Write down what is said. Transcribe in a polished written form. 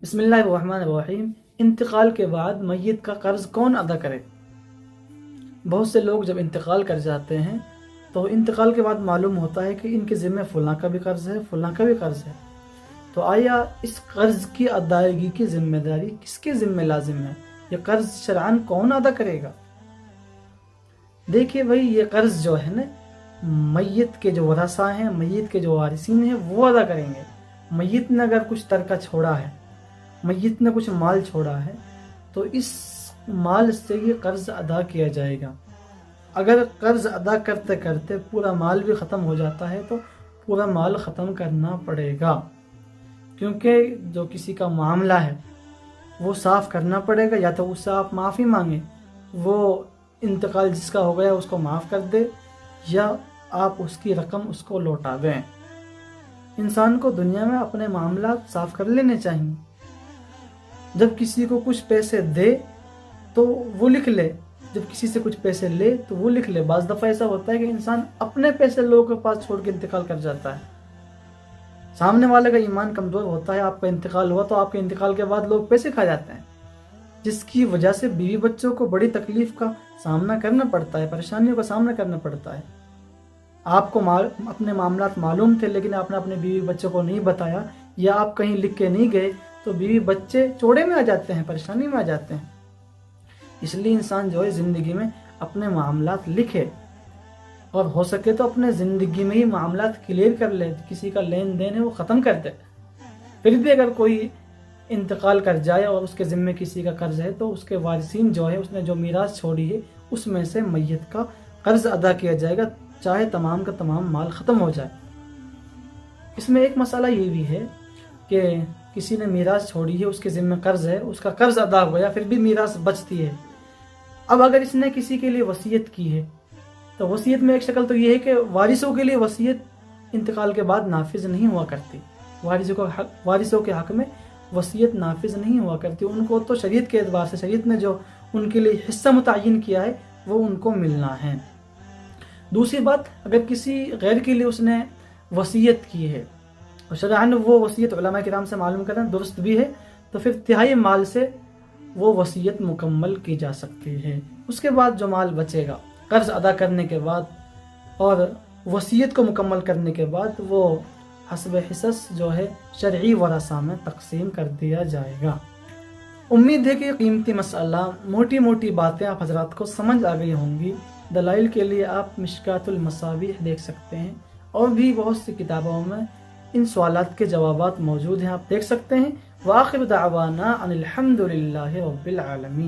बिस्मिल्लाहिर्रहमानिर्रहीम। इंतकाल के बाद मैयत का कर्ज कौन अदा करे? बहुत से लोग जब इंतकाल कर जाते हैं तो इंतकाल के बाद मालूम होता है कि इनके ज़िम्मे फ़लाँ का भी कर्ज़ है, फ़लाँ का भी कर्ज़ है। तो आया इस कर्ज़ की अदायगी की ज़िम्मेदारी किसके ज़िम्मे लाजिम है? ये कर्ज़ शरअन कौन अदा करेगा? देखिए भाई, ये कर्ज़ जो है ना, मैयत के जो वरसा हैं, मैयत के जो वारिसीन हैं, वो अदा करेंगे। मैयत ने अगर कुछ तरका छोड़ा है, मैयत ने कुछ माल छोड़ा है, तो इस माल से ये कर्ज़ अदा किया जाएगा। अगर कर्ज़ अदा करते करते पूरा माल भी ख़त्म हो जाता है तो पूरा माल ख़त्म करना पड़ेगा, क्योंकि जो किसी का मामला है वो साफ़ करना पड़ेगा। या तो उससे आप माफ़ी मांगें, वो इंतकाल जिसका हो गया उसको माफ़ कर दे, या आप उसकी रकम उसको लौटा दें। इंसान को दुनिया में अपने मामला साफ़ कर लेने चाहिए। जब किसी को कुछ पैसे दे तो वो लिख ले, जब किसी से कुछ पैसे ले तो वो लिख ले। बाज़ दफ़ा ऐसा होता है कि इंसान अपने पैसे लोगों के पास छोड़ के इंतकाल कर जाता है। सामने वाले का ईमान कमज़ोर होता है, आपका इंतकाल हुआ तो आपके इंतकाल के बाद लोग पैसे खा जाते हैं, जिसकी वजह से बीवी बच्चों को बड़ी तकलीफ़ का सामना करना पड़ता है, परेशानियों का सामना करना पड़ता है। आपको अपने मामलात मालूम थे लेकिन आपने अपने बीवी बच्चों को नहीं बताया, या आप कहीं लिख के नहीं गए, तो बीवी बच्चे चोड़े में आ जाते हैं, परेशानी में आ जाते हैं। इसलिए इंसान जो है ज़िंदगी में अपने मामलात लिखे, और हो सके तो अपने ज़िंदगी में ही मामलात क्लियर कर ले। किसी का लेन देन है वो ख़त्म कर दे। फिर भी अगर कोई इंतकाल कर जाए और उसके ज़िम्मे किसी का कर्ज़ है तो उसके वारिसीन जो है, उसने जो मीरास छोड़ी है, उसमें से मैयत का कर्ज़ अदा किया जाएगा, चाहे तमाम का तमाम माल ख़त्म हो जाए। इसमें एक मसला ये भी है कि किसी ने मीरास छोड़ी है, उसके ज़िम्मे कर्ज़ है, उसका कर्ज़ अदा हो गया, फिर भी मीरास बचती है। अब अगर इसने किसी के लिए वसीयत की है तो वसीयत में एक शक्ल तो ये है कि वारिसों के लिए वसीयत इंतकाल के बाद नाफिज नहीं हुआ करती। वारिसों के हक़ में वसीयत नाफिज नहीं हुआ करती। उनको तो शरीयत के एतबार से, शरीयत ने जो उनके लिए हिस्सा मुतय्यन किया है वो उनको मिलना है। दूसरी बात, अगर किसी गैर के लिए उसने वसीयत की है और शरअन वो वसीयत उलमा किराम से मालूम करें दुरुस्त भी है, तो फिर तिहाई माल से वो वसीयत मुकम्मल की जा सकती है। उसके बाद जो माल बचेगा कर्ज़ अदा करने के बाद और वसीयत को मुकम्मल करने के बाद, वो हस्ब हिस्स जो है शरई वरसा में तकसीम कर दिया जाएगा। उम्मीद है कि कीमती मसला, मोटी मोटी बातें आप हजरात को समझ आ गई होंगी। दलाइल के लिए आप मिशकातुल मसाबीह देख सकते हैं, और भी बहुत सी किताबों में इन सवालात के जवाबात मौजूद हैं, आप देख सकते हैं। व आखिर दावाना अनिल हम्दुलिल्लाहि रब्बिल आलमीन।